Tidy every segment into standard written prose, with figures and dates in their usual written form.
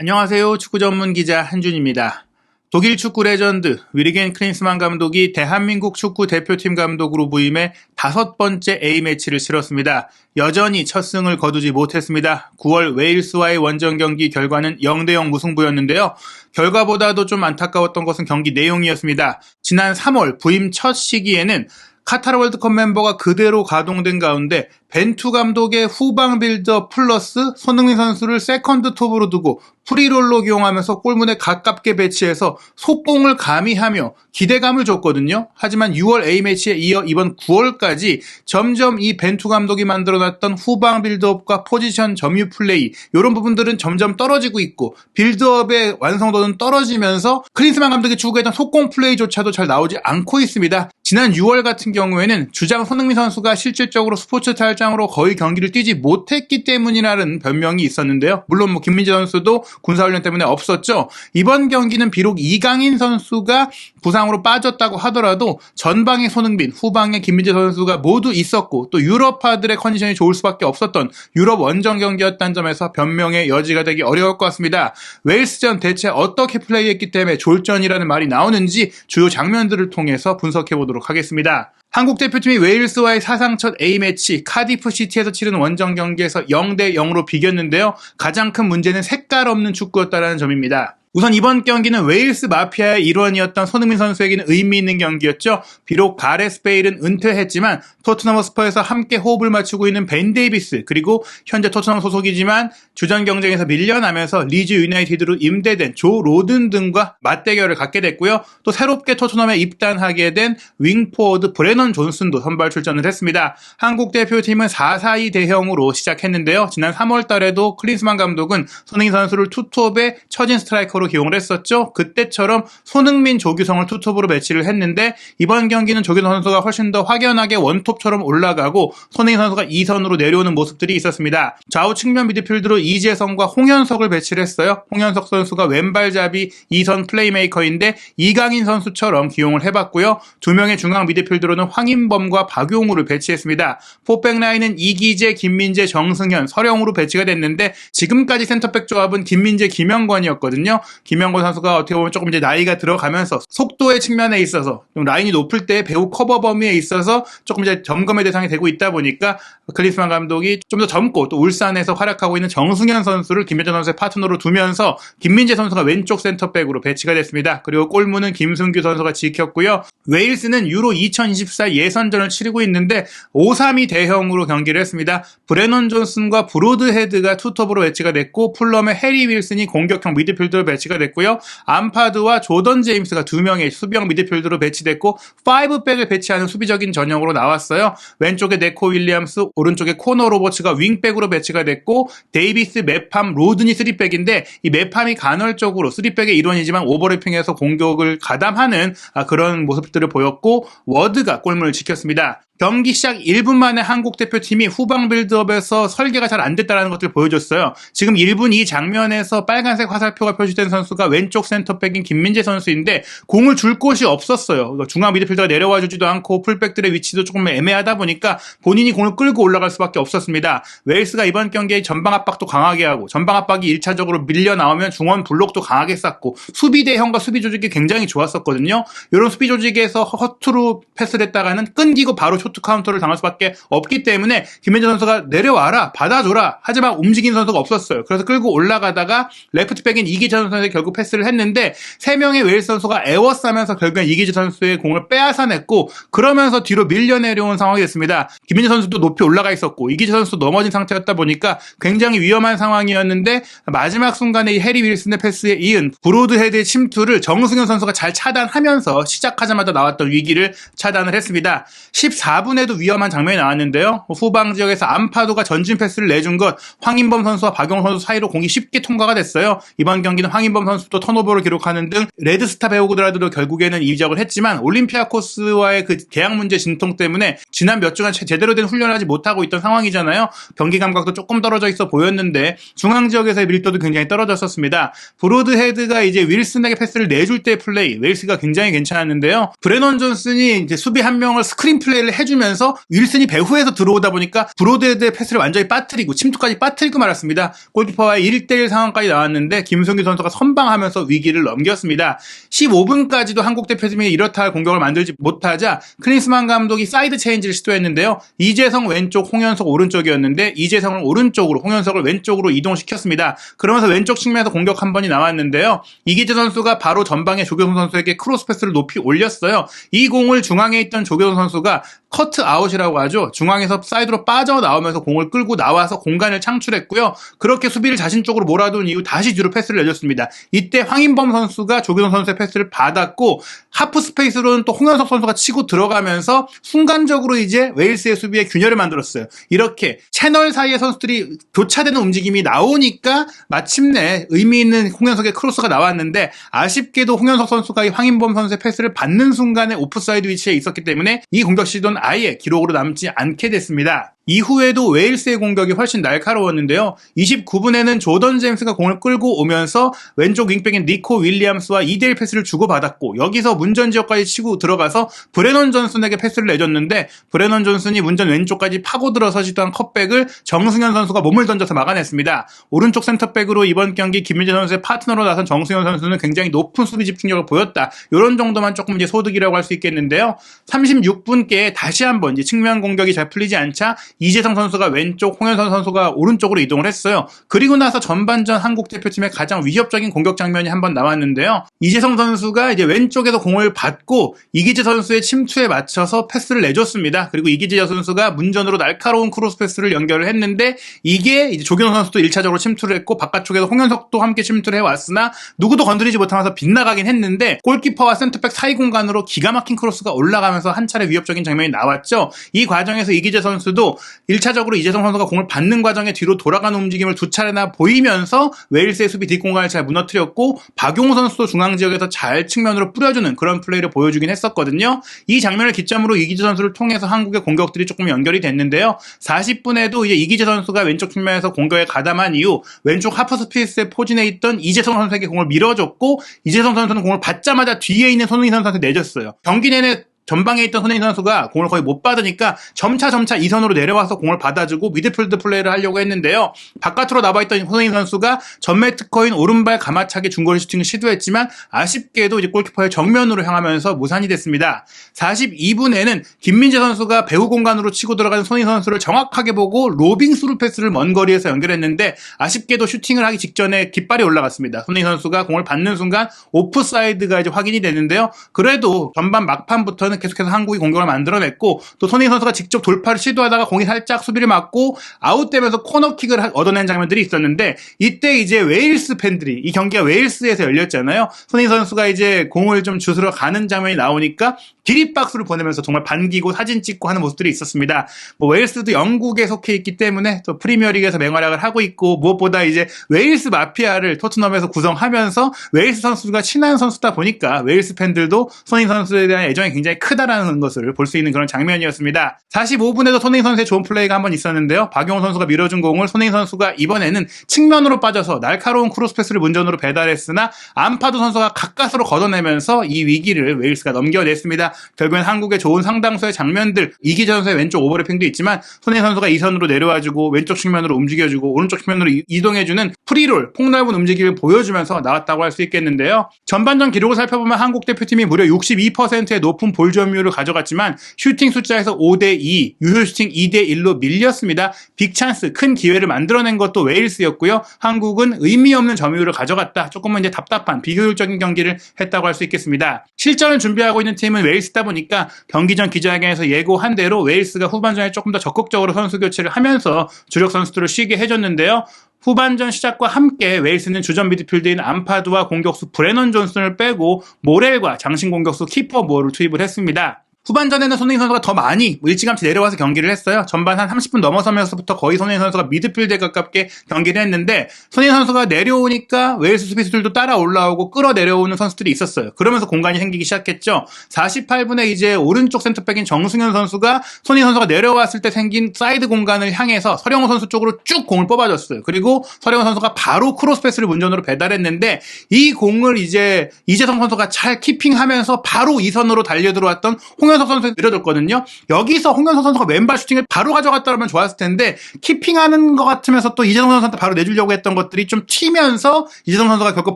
안녕하세요. 축구 전문 기자 한준입니다. 독일 축구 레전드 위르겐 클린스만 감독이 대한민국 축구 대표팀 감독으로 부임해 5번째 A매치를 치렀습니다. 여전히 첫 승을 거두지 못했습니다. 9월 웨일스와의 원정 경기 결과는 0대0 무승부였는데요. 결과보다도 좀 안타까웠던 것은 경기 내용이었습니다. 지난 3월 부임 첫 시기에는 카타르 월드컵 멤버가 그대로 가동된 가운데 벤투 감독의 후방 빌드업 플러스 손흥민 선수를 세컨드 톱으로 두고 프리롤로 기용하면서 골문에 가깝게 배치해서 속공을 가미하며 기대감을 줬거든요. 하지만 6월 A매치에 이어 이번 9월까지 점점 이 벤투 감독이 만들어놨던 후방 빌드업과 포지션 점유 플레이 이런 부분들은 점점 떨어지고 있고 빌드업의 완성도는 떨어지면서 클린스만 감독이 추구했던 속공 플레이조차도 잘 나오지 않고 있습니다. 지난 6월 같은 경우에는 주장 손흥민 선수가 실질적으로 스포츠 탈장으로 거의 경기를 뛰지 못했기 때문이라는 변명이 있었는데요. 물론 김민재 선수도 군사훈련 때문에 없었죠. 이번 경기는 비록 이강인 선수가 부상으로 빠졌다고 하더라도 전방에 손흥민, 후방에 김민재 선수가 모두 있었고 또 유럽파들의 컨디션이 좋을 수밖에 없었던 유럽 원정 경기였다는 점에서 변명의 여지가 되기 어려울 것 같습니다. 웨일스전 대체 어떻게 플레이했기 때문에 졸전이라는 말이 나오는지 주요 장면들을 통해서 분석해보도록 하겠습니다. 한국 대표팀이 웨일스와의 사상 첫 A매치 카디프 시티에서 치른 원정 경기에서 0대0으로 비겼는데요. 가장 큰 문제는 색깔 없는 축구였다는 점입니다. 우선 이번 경기는 웨일스 마피아의 일원이었던 손흥민 선수에게는 의미 있는 경기였죠. 비록 가레스 베일은 은퇴했지만 토트넘 허스퍼에서 함께 호흡을 맞추고 있는 벤 데이비스 그리고 현재 토트넘 소속이지만 주전 경쟁에서 밀려나면서 리즈 유나이티드로 임대된 조 로든 등과 맞대결을 갖게 됐고요. 또 새롭게 토트넘에 입단하게 된 윙포워드 브레넌 존슨도 선발 출전을 했습니다. 한국 대표팀은 4-4-2 대형으로 시작했는데요. 지난 3월 달에도 클린스만 감독은 손흥민 선수를 투톱에 처진 스트라이커로 기용을 했었죠. 그때처럼 손흥민, 조규성을 투톱으로 배치를 했는데 이번 경기는 조규성 선수가 훨씬 더 확연하게 원톱처럼 올라가고 손흥민 선수가 2선으로 내려오는 모습들이 있었습니다. 좌우 측면 미드필드로 이재성과 홍현석을 배치를 했어요. 홍현석 선수가 왼발잡이 2선 플레이메이커인데 이강인 선수처럼 기용을 해봤고요. 두 명의 중앙 미드필드로는 황인범과 박용우를 배치했습니다. 포백 라인은 이기재, 김민재, 정승현, 서령우로 배치가 됐는데 지금까지 센터백 조합은 김민재, 김영권이었거든요. 김영권 선수가 어떻게 보면 조금 이제 나이가 들어가면서 속도의 측면에 있어서 좀 라인이 높을 때 배우 커버 범위에 있어서 조금 이제 점검의 대상이 되고 있다 보니까 클린스만 감독이 좀 더 젊고 또 울산에서 활약하고 있는 정승현 선수를 김민재 선수의 파트너로 두면서 김민재 선수가 왼쪽 센터백으로 배치가 됐습니다. 그리고 골문은 김승규 선수가 지켰고요. 웨일스는 유로 2024 예선전을 치르고 있는데 5-3-2 대형으로 경기를 했습니다. 브레넌 존슨과 브로드헤드가 투톱으로 배치가 됐고 풀럼의 해리 윌슨이 공격형 미드필더로 배치가 됐고요. 암파드와 조던 제임스가 2명의 수비형 미드필더로 배치됐고 5백을 배치하는 수비적인 전형으로 나왔어요. 왼쪽에 네코 윌리엄스, 오른쪽에 코너 로버츠가 윙백으로 배치가 됐고 데이비스, 메팜, 로든이 3백인데 이 메팜이 간헐적으로 3백의 일원이지만 오버래핑해서 공격을 가담하는 그런 모습들을 보였고 워드가 골문을 지켰습니다. 경기 시작 1분 만에 한국 대표팀이 후방 빌드업에서 설계가 잘 안 됐다는 것들을 보여줬어요. 지금 1분 이 장면에서 빨간색 화살표가 표시된 선수가 왼쪽 센터백인 김민재 선수인데 공을 줄 곳이 없었어요. 중앙 미드필더가 내려와 주지도 않고 풀백들의 위치도 조금 애매하다 보니까 본인이 공을 끌고 올라갈 수밖에 없었습니다. 웨일스가 이번 경기에 전방 압박도 강하게 하고 전방 압박이 1차적으로 밀려 나오면 중원 블록도 강하게 쌓고 수비 대형과 수비 조직이 굉장히 좋았었거든요. 이런 수비 조직에서 허투루 패스를 했다가는 끊기고 바로 쇼트 카운터를 당할 수밖에 없기 때문에 김민재 선수가 내려와라 받아줘라 하지만 움직이는 선수가 없었어요. 그래서 끌고 올라가다가 레프트백인 이기재 선수에게 결국 패스를 했는데 3명의 웨일스 선수가 에워싸면서 결국엔 이기재 선수의 공을 빼앗아냈고 그러면서 뒤로 밀려 내려온 상황이 됐습니다. 김민재 선수도 높이 올라가 있었고 이기재 선수도 넘어진 상태였다 보니까 굉장히 위험한 상황이었는데 마지막 순간에 이 해리 윌슨의 패스에 이은 브로드헤드의 침투를 정승현 선수가 잘 차단하면서 시작하자마자 나왔던 위기를 차단을 했습니다. 14분에도 위험한 장면이 나왔는데요. 후방 지역에서 암파도가 전진 패스를 내준 것 황인범 선수와 박용우 선수 사이로 공이 쉽게 통과가 됐어요. 이번 경기는 황인범 선수도 턴오버를 기록하는 등 레드스타 배우고들하도 결국에는 이적을 했지만 올림피아코스와의 그 계약 문제 진통 때문에 지난 몇 주간 제대로 된 훈련을 하지 못하고 있던 상황이잖아요. 경기 감각도 조금 떨어져 있어 보였는데 중앙 지역에서의 밀도도 굉장히 떨어졌었습니다. 브로드헤드가 이제 윌슨에게 패스를 내줄 때 플레이, 웨일스가 굉장히 괜찮았는데요. 브레넌 존슨이 이제 수비 한 명을 스크린 플레이를 해주면서 윌슨이 배후에서 들어오다 보니까 브로드헤드의 패스를 완전히 빠뜨리고 침투까지 빠뜨리고 말았습니다. 골키퍼와의 1대1 상황까지 나왔는데 김성규 선수가 선방하면서 위기를 넘겼습니다. 15분까지도 한국 대표팀이 이렇다 할 공격을 만들지 못하자 클린스만 감독이 사이드 체인지를 시도했는데요. 이재성 왼쪽, 홍현석 오른쪽이었는데 이재성을 오른쪽으로, 홍현석을 왼쪽으로 이동시켰습니다. 그러면서 왼쪽 측면에서 공격 한 번이 나왔는데요. 이기재 선수가 바로 전방에 조교성 선수에게 크로스 패스를 높이 올렸어요. 이 공을 중앙에 있던 조교성 선수가 커트 아웃이라고 하죠. 중앙에서 사이드로 빠져나오면서 공을 끌고 나와서 공간을 창출했고요. 그렇게 수비를 자신 쪽으로 몰아둔 이후 다시 뒤로 패스를 내줬습니다. 이때 황인범 선수가 조규성 선수의 패스를 받았고 하프 스페이스로는 또 홍현석 선수가 치고 들어가면서 순간적으로 이제 웨일스의 수비에 균열을 만들었어요. 이렇게 채널 사이의 선수들이 교차되는 움직임이 나오니까 마침내 의미 있는 홍현석의 크로스가 나왔는데 아쉽게도 홍현석 선수가 이 황인범 선수의 패스를 받는 순간에 오프사이드 위치에 있었기 때문에 이 공격 시도는 아예 기록으로 남지 않게 됐습니다. 이후에도 웨일스의 공격이 훨씬 날카로웠는데요. 29분에는 조던 제임스가 공을 끌고 오면서 왼쪽 윙백인 니코 윌리엄스와 2대1 패스를 주고받았고 여기서 문전 지역까지 치고 들어가서 브레넌 존슨에게 패스를 내줬는데 브레넌 존슨이 문전 왼쪽까지 파고들어서 시도한 컷백을 정승현 선수가 몸을 던져서 막아냈습니다. 오른쪽 센터백으로 이번 경기 김민재 선수의 파트너로 나선 정승현 선수는 굉장히 높은 수비 집중력을 보였다. 이런 정도만 조금 이제 소득이라고 할 수 있겠는데요. 36분께 다시 한번 이제 측면 공격이 잘 풀리지 않자 이재성 선수가 왼쪽, 홍현선 선수가 오른쪽으로 이동을 했어요. 그리고 나서 전반전 한국 대표팀의 가장 위협적인 공격 장면이 한번 나왔는데요. 이재성 선수가 이제 왼쪽에서 공을 받고 이기재 선수의 침투에 맞춰서 패스를 내줬습니다. 그리고 이기재 선수가 문전으로 날카로운 크로스 패스를 연결을 했는데 이게 이제 조경호 선수도 1차적으로 침투를 했고 바깥쪽에서 홍현석도 함께 침투를 해왔으나 누구도 건드리지 못하면서 빗나가긴 했는데 골키퍼와 센터백 사이 공간으로 기가 막힌 크로스가 올라가면서 한 차례 위협적인 장면이 나왔죠. 이 과정에서 이기재 선수도 1차적으로 이재성 선수가 공을 받는 과정에 뒤로 돌아가는 움직임을 두 차례나 보이면서 웨일스의 수비 뒷공간을 잘 무너뜨렸고 박용호 선수도 중앙 지역에서 잘 측면으로 뿌려주는 그런 플레이를 보여주긴 했었거든요. 이 장면을 기점으로 이기재 선수를 통해서 한국의 공격들이 조금 연결이 됐는데요. 40분에도 이제 이기재 선수가 왼쪽 측면에서 공격에 가담한 이후 왼쪽 하프 스페이스에 포진해 있던 이재성 선수에게 공을 밀어줬고 이재성 선수는 공을 받자마자 뒤에 있는 손흥민 선수한테 내줬어요. 경기 내내 전방에 있던 손흥민 선수가 공을 거의 못 받으니까 점차 2선으로 내려와서 공을 받아주고 미드필드 플레이를 하려고 했는데요. 바깥으로 나와있던 손흥민 선수가 전매 특허인 오른발 가마차기 중거리 슈팅을 시도했지만 아쉽게도 이제 골키퍼의 정면으로 향하면서 무산이 됐습니다. 42분에는 김민재 선수가 배후 공간으로 치고 들어가는 손흥민 선수를 정확하게 보고 로빙 스루 패스를 먼 거리에서 연결했는데 아쉽게도 슈팅을 하기 직전에 깃발이 올라갔습니다. 손흥민 선수가 공을 받는 순간 오프사이드가 이제 확인이 됐는데요. 그래도 전반 막판부터는 계속해서 한국이 공격을 만들어냈고 또 손흥민 선수가 직접 돌파를 시도하다가 공이 살짝 수비를 맞고 아웃되면서 코너킥을 얻어낸 장면들이 있었는데 이때 이제 웨일스 팬들이 이 경기가 웨일스에서 열렸잖아요. 손흥민 선수가 이제 공을 좀 주스러 가는 장면이 나오니까 기립박수를 보내면서 정말 반기고 사진 찍고 하는 모습들이 있었습니다. 웨일스도 영국에 속해 있기 때문에 또 프리미어리그에서 맹활약을 하고 있고 무엇보다 이제 웨일스 마피아를 토트넘에서 구성하면서 웨일스 선수가 친한 선수다 보니까 웨일스 팬들도 손흥민 선수에 대한 애정이 굉장히 크다라는 것을 볼 수 있는 그런 장면이었습니다. 45분에도 손흥민 선수의 좋은 플레이가 한번 있었는데요. 박용호 선수가 밀어준 공을 손흥민 선수가 이번에는 측면으로 빠져서 날카로운 크로스 패스를 문전으로 배달했으나 안파도 선수가 가까스로 걷어내면서 이 위기를 웨일스가 넘겨냈습니다. 결국엔 한국의 좋은 상당수의 장면들 이기재 선수의 왼쪽 오버래핑도 있지만 손흥민 선수가 2선으로 내려와주고 왼쪽 측면으로 움직여주고 오른쪽 측면으로 이동해주는 프리롤 폭넓은 움직임을 보여주면서 나왔다고 할 수 있겠는데요. 전반전 기록을 살펴보면 한국 대표팀이 무려 62%의 높은 볼 점유율을 가져갔지만 슈팅 숫자에서 5대2, 유효 슈팅 2대1로 밀렸습니다. 빅찬스, 큰 기회를 만들어낸 것도 웨일스였고요. 한국은 의미 없는 점유율을 가져갔다. 조금은 이제 답답한 비효율적인 경기를 했다고 할 수 있겠습니다. 실전을 준비하고 있는 팀은 웨일스다 보니까 경기 전 기자회견에서 예고한 대로 웨일스가 후반전에 조금 더 적극적으로 선수 교체를 하면서 주력 선수들을 쉬게 해줬는데요. 후반전 시작과 함께 웨일스는 주전 미드필드인 암파드와 공격수 브레넌 존슨을 빼고 모렐과 장신 공격수 키퍼 모어를 투입을 했습니다. 후반전에는 손흥민 선수가 더 많이 일찌감치 내려와서 경기를 했어요. 전반 한 30분 넘어서면서부터 거의 손흥민 선수가 미드필드에 가깝게 경기를 했는데 손흥민 선수가 내려오니까 웨일스 수비수들도 따라 올라오고 끌어내려오는 선수들이 있었어요. 그러면서 공간이 생기기 시작했죠. 48분에 이제 오른쪽 센터백인 정승현 선수가 손흥민 선수가 내려왔을 때 생긴 사이드 공간을 향해서 서령호 선수 쪽으로 쭉 공을 뽑아줬어요. 그리고 서령호 선수가 바로 크로스 패스를 문전으로 배달했는데 이 공을 이제 이재성 선수가 잘 키핑하면서 바로 이선으로 달려들어왔던 홍현석 선수가 늘어졌거든요. 여기서 홍현석 선수가 왼발 슈팅을 바로 가져갔다면 좋았을 텐데 키핑하는 것 같으면서 또 이재성 선수한테 바로 내주려고 했던 것들이 좀 튀면서 이재성 선수가 결국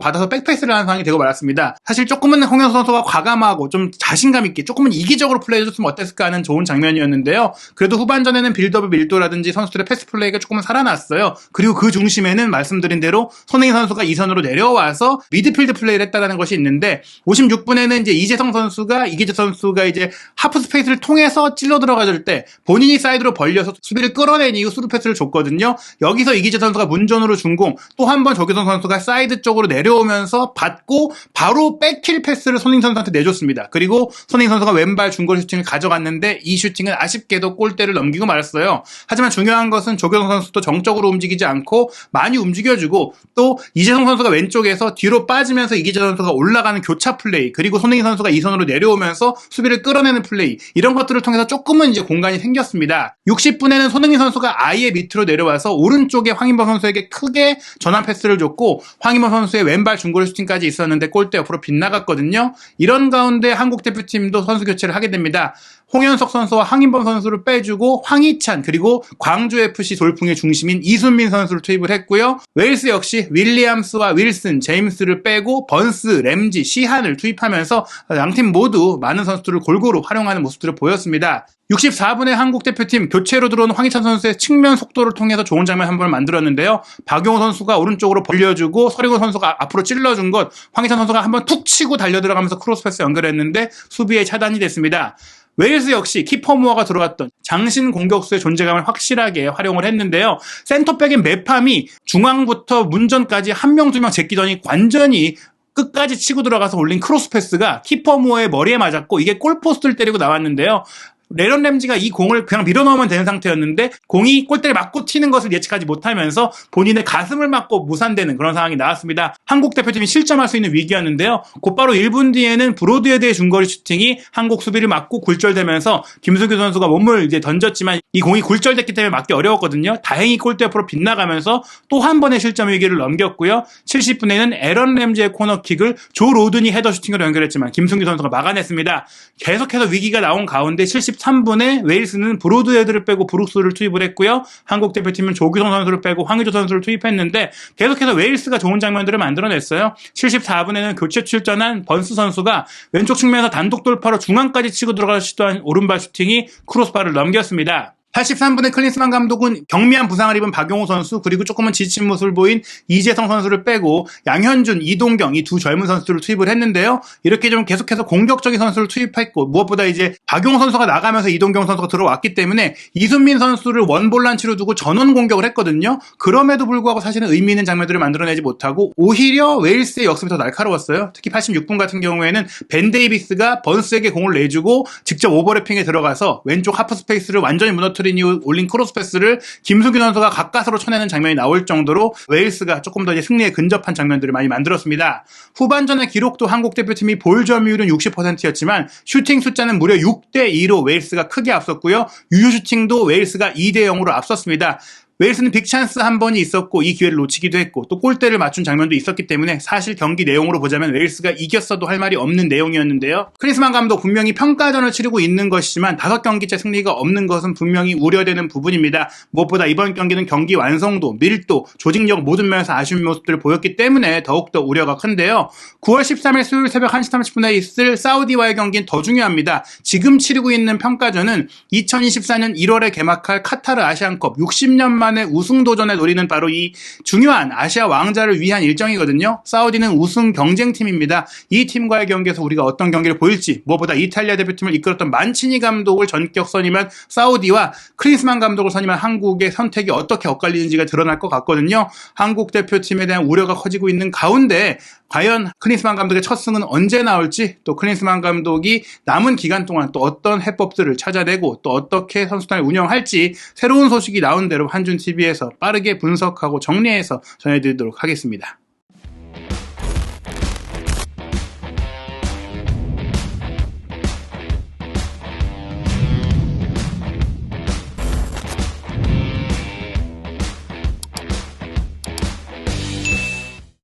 받아서 백패스를 하는 상황이 되고 말았습니다. 사실 조금은 홍현석 선수가 과감하고 좀 자신감 있게 조금은 이기적으로 플레이해줬으면 어땠을까 하는 좋은 장면이었는데요. 그래도 후반전에는 빌드업 밀도라든지 선수들의 패스 플레이가 조금은 살아났어요. 그리고 그 중심에는 말씀드린 대로 손흥민 선수가 이선으로 내려와서 미드필드 플레이를 했다는 것이 있는데 56분에는 이제 이재성 선수가 이제 하프 스페이스를 통해서 찔러 들어가줄 때 본인이 사이드로 벌려서 수비를 끌어낸 이후 스루 패스를 줬거든요. 여기서 이기재 선수가 문전으로 준공, 또 한 번 조규성 선수가 사이드 쪽으로 내려오면서 받고 바로 백킬 패스를 손흥민 선수한테 내줬습니다. 그리고 손흥민 선수가 왼발 중거리 슈팅을 가져갔는데 이 슈팅은 아쉽게도 골대를 넘기고 말았어요. 하지만 중요한 것은 조규성 선수도 정적으로 움직이지 않고 많이 움직여주고 또 이재성 선수가 왼쪽에서 뒤로 빠지면서 이기재 선수가 올라가는 교차 플레이, 그리고 손흥민 선수가 이선으로 내려오면서 수비를 끌어내는 플레이, 이런 것들을 통해서 조금은 이제 공간이 생겼습니다. 60분에는 손흥민 선수가 아예 밑으로 내려와서 오른쪽에 황인범 선수에게 크게 전환 패스를 줬고 황인범 선수의 왼발 중거리 슈팅까지 있었는데 골대 옆으로 빗나갔거든요. 이런 가운데 한국 대표팀도 선수 교체를 하게 됩니다. 홍현석 선수와 황인범 선수를 빼주고 황희찬, 그리고 광주FC 돌풍의 중심인 이순민 선수를 투입을 했고요. 웨일스 역시 윌리엄스와 윌슨, 제임스를 빼고 번스, 램지, 시한을 투입하면서 양팀 모두 많은 선수들을 골고루 활용하는 모습들을 보였습니다. 64분에 한국 대표팀 교체로 들어온 황희찬 선수의 측면 속도를 통해서 좋은 장면 한 번을 만들었는데요. 박용호 선수가 오른쪽으로 벌려주고 서리고 선수가 앞으로 찔러준 것, 황희찬 선수가 한번 툭 치고 달려들어가면서 크로스 패스 연결했는데 수비에 차단이 됐습니다. 웨일스 역시 키퍼 무어가 들어왔던 장신 공격수의 존재감을 확실하게 활용을 했는데요. 센터백인 메팜이 중앙부터 문전까지 한 명 두 명 제끼더니 완전히 끝까지 치고 들어가서 올린 크로스 패스가 키퍼 무어의 머리에 맞았고 이게 골포스트를 때리고 나왔는데요. 레런 램지가 이 공을 그냥 밀어넣으면 되는 상태였는데 공이 골대를 맞고 튀는 것을 예측하지 못하면서 본인의 가슴을 맞고 무산되는 그런 상황이 나왔습니다. 한국 대표팀이 실점할 수 있는 위기였는데요. 곧바로 1분 뒤에는 브로드헤드의 중거리 슈팅이 한국 수비를 맞고 굴절되면서 김승규 선수가 몸을 이제 던졌지만 이 공이 굴절됐기 때문에 맞기 어려웠거든요. 다행히 골대 옆으로 빗나가면서 또 한 번의 실점 위기를 넘겼고요. 70분에는 에런 램지의 코너킥을 조 로든이 헤더 슈팅으로 연결했지만 김승규 선수가 막아냈습니다. 계속해서 위기가 나온 가운데 73분에 웨일스는 브로드헤드를 빼고 브룩스를 투입을 했고요. 한국 대표팀은 조규성 선수를 빼고 황의조 선수를 투입했는데 계속해서 웨일스가 좋은 장면들을 만들어냈어요. 74분에는 교체 출전한 번스 선수가 왼쪽 측면에서 단독 돌파로 중앙까지 치고 들어가서 시도한 오른발 슈팅이 크로스바를 넘겼습니다. 83분에 클린스만 감독은 경미한 부상을 입은 박용호 선수, 그리고 조금은 지친 모습을 보인 이재성 선수를 빼고 양현준, 이동경, 이 두 젊은 선수들을 투입을 했는데요. 이렇게 좀 계속해서 공격적인 선수를 투입했고 무엇보다 이제 박용호 선수가 나가면서 이동경 선수가 들어왔기 때문에 이순민 선수를 원볼란치로 두고 전원 공격을 했거든요. 그럼에도 불구하고 사실은 의미 있는 장면들을 만들어내지 못하고 오히려 웨일스의 역습이 더 날카로웠어요. 특히 86분 같은 경우에는 벤 데이비스가 번스에게 공을 내주고 직접 오버래핑에 들어가서 왼쪽 하프 스페이스를 완전히 무너뜨린 이후 올린 크로스 패스를 김승규 선수가 가까스로 쳐내는 장면이 나올 정도로 웨일스가 조금 더 이제 승리에 근접한 장면들을 많이 만들었습니다. 후반전의 기록도 한국 대표팀이 볼 점유율은 60%였지만 슈팅 숫자는 무려 6대2로 웨일스가 크게 앞섰고요. 유효 슈팅도 웨일스가 2대0으로 앞섰습니다. 웨일스는 빅찬스 한 번이 있었고 이 기회를 놓치기도 했고 또 골대를 맞춘 장면도 있었기 때문에 사실 경기 내용으로 보자면 웨일스가 이겼어도 할 말이 없는 내용이었는데요. 클린스만 감독 분명히 평가전을 치르고 있는 것이지만 5경기째 승리가 없는 것은 분명히 우려되는 부분입니다. 무엇보다 이번 경기는 경기 완성도, 밀도, 조직력 모든 면에서 아쉬운 모습들을 보였기 때문에 더욱더 우려가 큰데요. 9월 13일 수요일 새벽 1시 30분에 있을 사우디와의 경기는 더 중요합니다. 지금 치르고 있는 평가전은 2024년 1월에 개막할 카타르 아시안컵 60년 만에 만에 우승 도전에 노리는 바로 이 중요한 아시아 왕자를 위한 일정이거든요. 사우디는 우승 경쟁팀입니다. 이 팀과의 경기에서 우리가 어떤 경기를 보일지, 무엇보다 이탈리아 대표팀을 이끌었던 만치니 감독을 전격 선임한 사우디와 클린스만 감독을 선임한 한국의 선택이 어떻게 엇갈리는지가 드러날 것 같거든요. 한국 대표팀에 대한 우려가 커지고 있는 가운데 과연 클린스만 감독의 첫 승은 언제 나올지, 또 클린스만 감독이 남은 기간 동안 또 어떤 해법들을 찾아내고 또 어떻게 선수단을 운영할지 새로운 소식이 나온 대로 한준TV에서 빠르게 분석하고 정리해서 전해드리도록 하겠습니다.